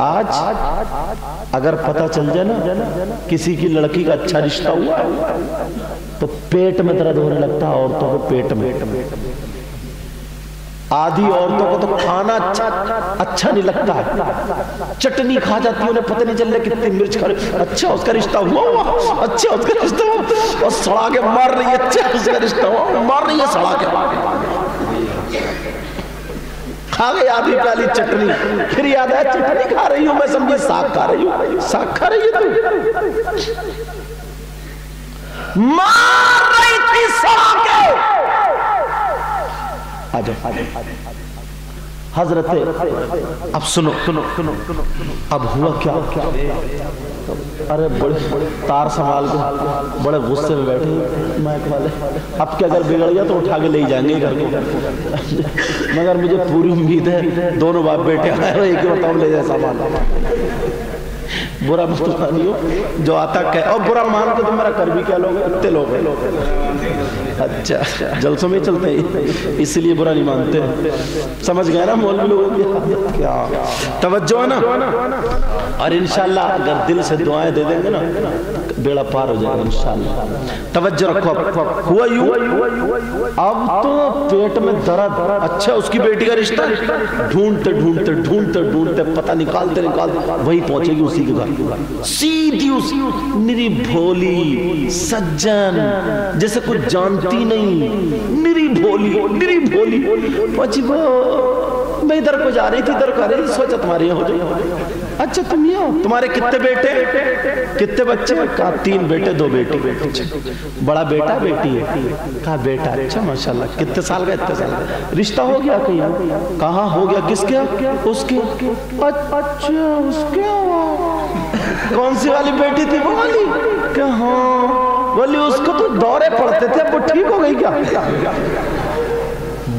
आज अगर पता चल जाए ना किसी की लड़की का अच्छा रिश्ता हुआ तो पेट में दर्द होने लगता है औरतों के पेट में। आधी औरतों को तो खाना अच्छा नहीं लगता है, चटनी खा जाती है, उन्हें पता नहीं चल रहा कितनी मिर्च खा रही। अच्छा उसका रिश्ता हुआ, अच्छा उसका रिश्ता हुआ, और सड़ा के मार रही है। अच्छा उसका रिश्ता हुआ, मार रही है सड़ा के। खा गई आधी प्याली चटनी, फिर याद है चटनी खा रही हूं, मैं समझी साग खा रही हूं। साग खा रही है तू, मार रही थी सड़ा के। हजरत अब सुनो सुनो सुनो सुनो, अब हुआ क्या? अरे बड़े तार संभाल के बड़े गुस्से में बैठे माइक वाले। अब क्या अगर बिगड़ गया तो उठा के ले जाएंगे घर को। मगर मुझे पूरी उम्मीद है दोनों बाप बेटे आए एक ही बताओ ले जाए सामान। बुरा मत मानियो, जो आता कह, और बुरा मान के तो मेरा कर भी क्या लोग, इतने लोग हैं। अच्छा जलसों में चलते हैं इसलिए बुरा नहीं मानते। समझ गए ना मौलवी लोगों की क्या तवज्जो है ना। और इंशाल्लाह अगर दिल से दुआएं दे देंगे ना बेड़ा पार हो जाएगा इंशाल्लाह। तवज्जो रखो। हुआ यूं, अब तो पेट में दर्द। अच्छा उसकी बेटी का रिश्ता ढूंढते ढूंढते ढूंढते ढूंढते पता निकालते निकालते वही पहुंचेगी उसी के घर, सीधी उसी। निरी भोली सज्जन जैसे कुछ जानती नहीं, निरी भोली निरी भोली। पहुंची वो मैं इधर को जा रही थी, इधर को आ रही थी, सोचा तुम्हारे यहाँ हो जाए। अच्छा तुम ये हो, तुम्हारे कितने बेटे कितने बच्चे? कहा 3 बेटे 2 बेटी। बड़ा बेटा बेटी है? कहा बेटा। अच्छा माशाल्लाह, कितने साल का? इतने साल का। रिश्ता हो गया कहीं? कहाँ हो गया? किसके? उसके। अच्छा उसके। कौन सी वाली बेटी थी? वो वाली। क्या? हाँ बोली उसको तो दौरे पड़ते थे, अब वो ठीक हो गई क्या?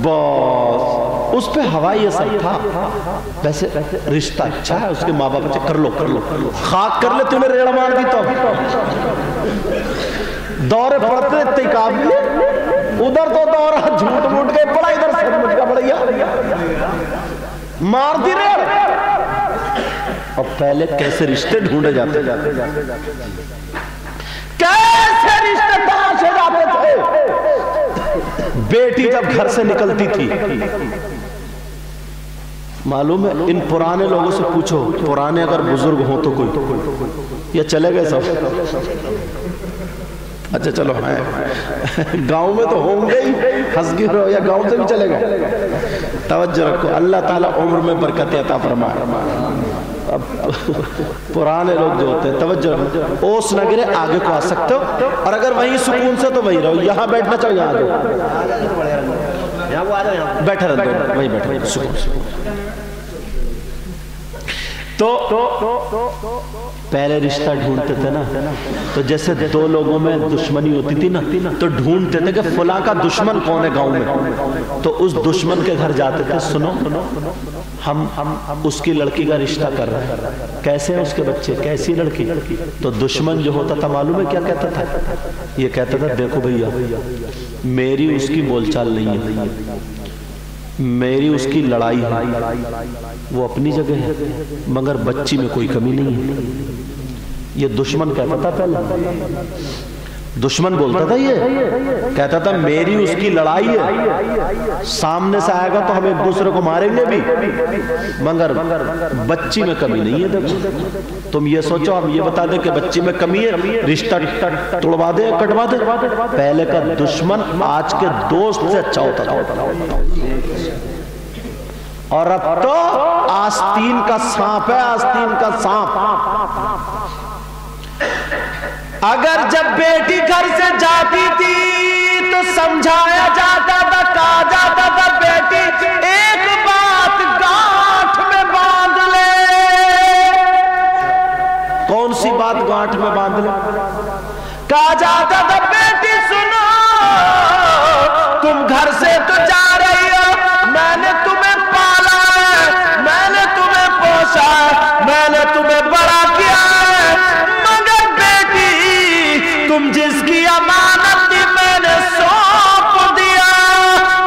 बस उस पे हवाई असर था। वैसे रिश्ता अच्छा है, उसके माँ बाप अच्छे। कर लो कर लो, खाक कर ले, तूने रेड़ा मार दी तो। दौरे पड़ते थे काबिल, उधर तो दौरा झूठ मूठ के पड़ा, इधर सचमुच का बढ़िया मार दी रेड़। और पहले कैसे रिश्ते ढूंढे जाते कैसे रिश्ते तलाशे जाते थे। बेटी जब घर से निकलती थी, मालूम है इन पुराने लोगों से पूछो, पुराने अगर बुजुर्ग हो तो कोई, या चले गए सब? अच्छा चलो है गांव में तो होंगे ही, हंस गिर या गांव से भी चले गए। तवज्जो रखो, अल्लाह ताला उम्र में बरकत अता फरमाए। अब पुराने लोग जो होते हैं तवज्जो रखो, ओस न गिरे, आगे को आ सकते हो, और अगर वहीं सुकून से तो वहीं रहो। यहाँ बैठना चाहो यहाँ बैठे रहो, वहीं बैठे सुकून। तो पहले रिश्ता ढूंढते थे ना, तो जैसे 2 लोगों में दुश्मनी होती थी ना, तो ढूंढते थे कि फलां का दुश्मन कौन है गांव में, तो उस दुश्मन के घर जाते थे। सुनो हम उसकी लड़की का रिश्ता कर रहे हैं, कैसे हैं उसके बच्चे, कैसी लड़की? तो दुश्मन जो होता था मालूम है क्या कहता था? ये कहता था देखो भैया मेरी उसकी बोलचाल नहीं है, मेरी उसकी लड़ाई है, वो अपनी जगह है, मगर बच्ची में कोई कमी नहीं है। ये दुश्मन कहता था पहले, दुश्मन बोलता था, ये कहता था मेरी उसकी लड़ाई है, सामने से आएगा तो हम एक दूसरे को मारेंगे भी, मगर बच्ची में कमी नहीं है। देखो तुम ये सोचो, हम ये बता दें कि बच्ची में कमी है, रिश्ता तोड़वा दे, कटवा दे। पहले का दुश्मन आज के दोस्त से अच्छा होता था, और अब तो आस्तीन का सांप है, आस्तीन का सांप। अगर जब बेटी घर से जाती थी तो समझाया जाता था, कहा जाता था बेटी एक बात गांठ में बांध ले। कौन सी बात गांठ में बांध ले? कहा जाता था बेटी सुनो, तुम घर से तो जा रही हो, मैंने तुम्हें पाला है, मैंने तुम्हें पोसा है, मैंने तुम्हें बड़ा किया है, मगर बेटी तुम जिसकी अमानत थी मैंने सौंप दिया।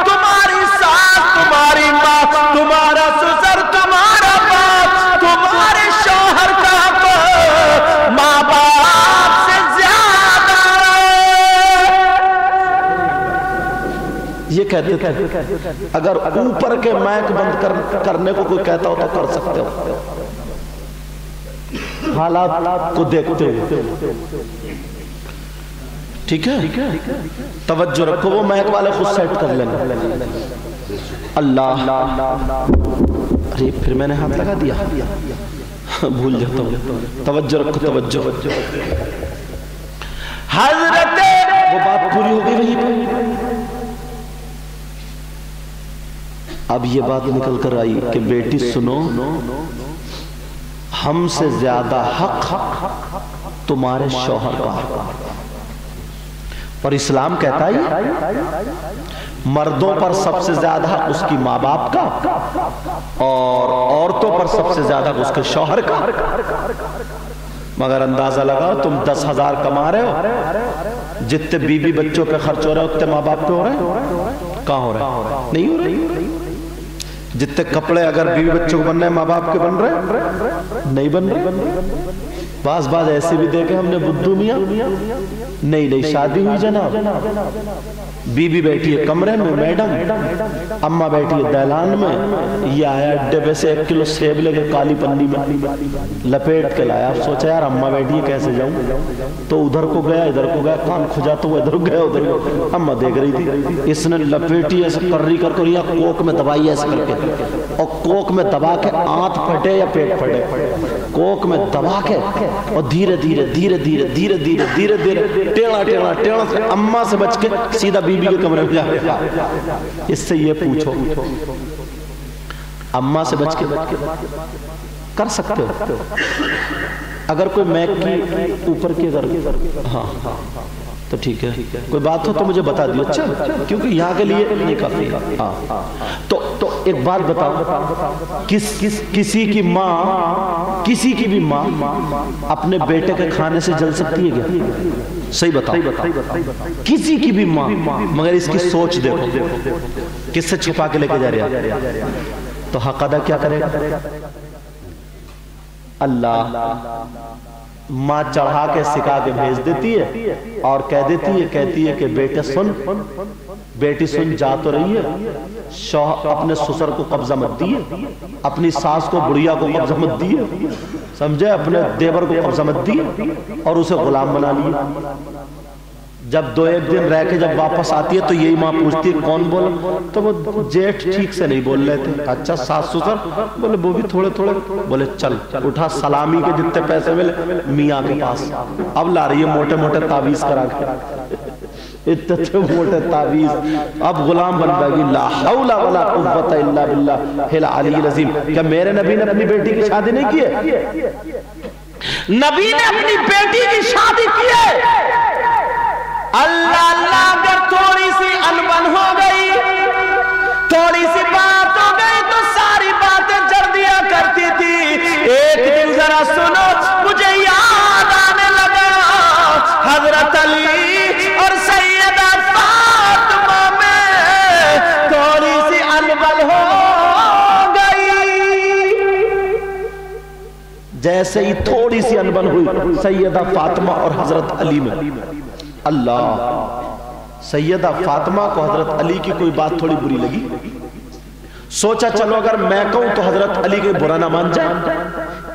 तुम्हारी सास, तुम्हारी माँ, तुम्हारा ससुर, तुम्हारा बाप, तुम्हारे कहते थे अगर ऊपर के माइक बंद करने को कोई कहता हो तो कर सकते हो, हालात को देखते हुए। ठीक है, तवज्जो रखो, वो माइक वाले खुद सेट कर लेंगे। अल्लाह, अरे फिर मैंने हाथ लगा दिया, भूल जाता हूँ। तवज्जो रखो, तवज्जो। हजरत, वो बात पूरी हो गई वहीं पर। अब ये बात निकल कर आई कि बेटी सुनो, हमसे ज्यादा हक तुम्हारे शौहर का, और इस्लाम कहता है मर्दों पर सबसे ज्यादा हक उसकी माँ बाप का और औरतों पर सबसे ज्यादा उसके शौहर का। मगर अंदाजा लगाओ, तुम 10,000 कमा रहे हो, जितने बीवी बच्चों पे खर्च हो रहे हो उतने माँ बाप पे हो रहे हैं? कहाँ हो रहे हैं? नहीं हो रहे। जितने कपड़े अगर बीवी बच्चों को बन रहे हैं माँ बाप के बन रहे नहीं बन रहे। बाज ऐसे भी देखे हमने बुद्धू मियां, नहीं शादी हुई जनाब, बीबी बैठी है कमरे में, मैडम अम्मा बैठी है दहलान में, ये आया अड्डे पे से 1 किलो सेब लेके काली पन्नी में लपेट के लाया। आप सोचा यार अम्मा बैठी है कैसे जाऊं, तो उधर को गया इधर को गया, कान खुजा तो इधर गया उधर, अम्मा देख रही थी, इसने लपेटी ऐसे कर्री कर कोक में दबाई ऐसे करके, और कोक में दबा के आंत फटे या पेट फटे, कोक में दबा के और धीरे धीरे धीरे धीरे धीरे धीरे धीरे धीरे टेढ़ा टेढ़ा टेढ़ा से अम्मा से बच के सीधा बीबी के कमरे में जा। इससे ये पूछो, अम्मा से बच के कर सकते हो? अगर कोई मैक की ऊपर की अगर हाँ तो ठीक है, कोई बात हो तो मुझे बता दियो। अच्छा, क्योंकि यहाँ के लिए नहीं काफी। हाँ, तो एक बात बताओ, किसी की माँ, किसी की भी माँ अपने बेटे के खाने से जल सकती है क्या? सही बताओ, किसी की भी माँ। मगर इसकी सोच देखो, किससे छुपा के लेके जा रहा है, तो हक अदा क्या करेगा? अल्लाह माँ चढ़ा के सिखा के भेज देती है और कहती है कि बेटी सुन जा तो रही है, अपने ससुर को कब्जा मत दिए, अपनी सास को बुढ़िया को कब्जा मत दिए, समझे, अपने देवर को कब्जा मत दिए और उसे गुलाम बना लिए। जब 2-1 दिन रह के जब वापस आती है तो यही माँ पूछती है कौन बोला, तो वो जेठ ठीक से नहीं बोल रहे थे। अच्छा सास ससुर बोले, वो भी थोड़े थोड़े बोले, चल उठा सलामी के जितने पैसे मिले मियाँ के पास, अब ला रही है मोटे मोटे तावीज करा के, इतने मोटे तावीज, अब गुलाम बन जाएगी। ला हौला वला कुव्वता इल्ला बिल्लाहिल अलील अज़ीम। क्या मेरे नबी ने अपनी बेटी की शादी नहीं की है? नबी ने अपनी बेटी की शादी की है। अल्लाह अल्लाह, अगर थोड़ी सी अनबन हो गई, थोड़ी सी बात हो गई तो सारी बातें जड़ दिया करती थी। एक दिन जरा सुनो, मुझे याद आने लगा हजरत अली और सैयदा फातिमा में थोड़ी सी अनबन हो गई। जैसे ही थोड़ी सी अनबन हुई सैयदा फातिमा और हजरत अली में, अल्लाह, सैयदा फातिमा को हजरत अली की कोई बात थोड़ी बुरी लगी। सोचा चलो अगर मैं कहूं तो हजरत अली के बुरा ना मान जाए,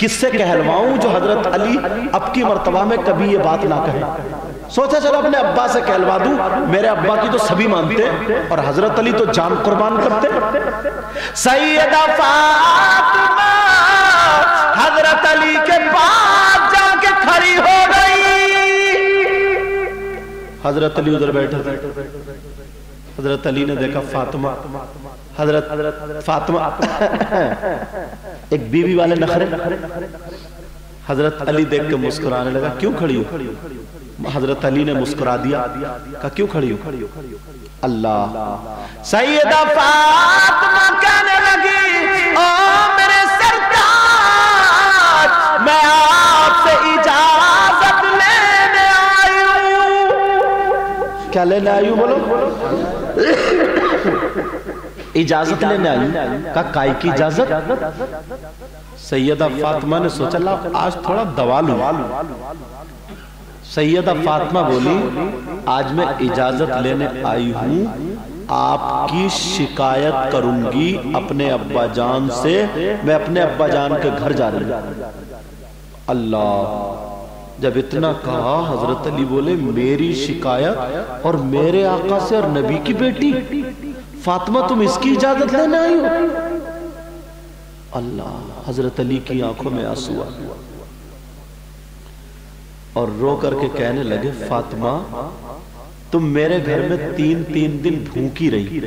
किससे कहलवाऊं जो हजरत अली अब की मर्तबा में कभी ये बात ना कहे। सोचा चलो अपने अब्बा से कहलवा दूं, मेरे अब्बा की तो सभी मानते और हजरत अली तो जान कुर्बान करते। सैयदा फातिमा हजरत अली के पास जाके खड़ी हो गई। हजरत अली उधर बैठे थे, हजरत अली ने देखा फातिमा, हजरत फातिमा एक बीवी वाले नखरे, हजरत अली देख के मुस्कुराने लगा, क्यों खड़ी हो? हजरत अली ने मुस्कुरा दिया, कहा क्यों खड़ी हो? अल्लाह, सैयदा फातिमा कहने लगी, ओ मेरे सरताज, मैं आपसे इजाजत लेने आई हूं। क्या लेने आई हूं? बोलो। इजाजत लेने आई। कहा काय की इजाजत? सैयदा फातिमा ने सोचा ला आज थोड़ा दवा लूं। सैयदा फातिमा बोली, आज मैं इजाजत लेने आई हूं आपकी शिकायत करूंगी अपने अब्बा जान से, मैं अपने अब्बा जान के घर जा रही हूं। अल्लाह, जब इतना कहा हजरत अली बोले मेरी शिकायत और मेरे आका से और नबी की बेटी फातिमा, तुम इसकी इजाजत लेने आई हो? अल्लाह, हजरत अली की आंखों में आंसू आ और रो करके कहने लगे फातिमा, तुम मेरे घर में 3-3 दिन भूखी रही,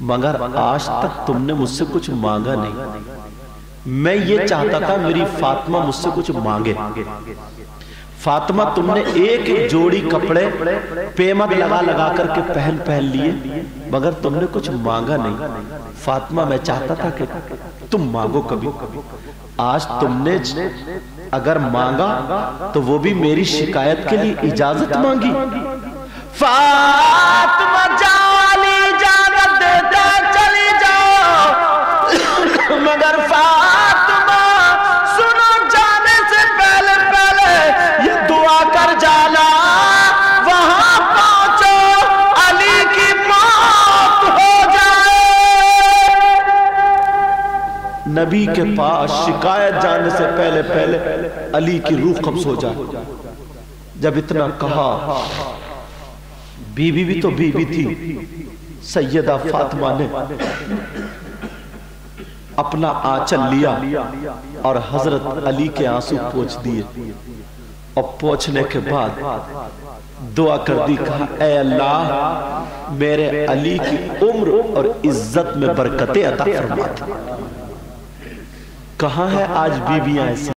मगर आज तक तुमने मुझसे कुछ मांगा नहीं। मैं ये चाहता था मेरी फातिमा मुझसे कुछ मांगे। फातिमा, तुमने एक एक जोड़ी कपड़े पेमद लगा लगा करके पहन लिए, मगर तुमने कुछ मांगा नहीं। फातिमा, मैं चाहता था कि तुम मांगो कभी। आज तुमने अगर मांगा तो वो भी मेरी शिकायत के लिए इजाजत मांगी। फातिमा, जाली इजाजत देता चली जाओ, मगर फातिमा सुनो, जाने से पहले पहले ये दुआ कर जाना, वहां पहुंचो अली की मौत हो जाए। नबी के पास शिकायत जाने से पहले पहले अली की रूह कब्ज हो जाए। जब इतना कहा, बीबी भी तो बीबी थी, सैयदा फातिमा ने अपना आंचल लिया और हजरत अली के आंसू पोंछ दिए, और पोंछने के बाद दुआ कर दी, कहा ऐ अल्लाह, मेरे अली की उम्र और इज्जत में बरकतें अता फरमा। कहां है आज बीबियां ऐसी?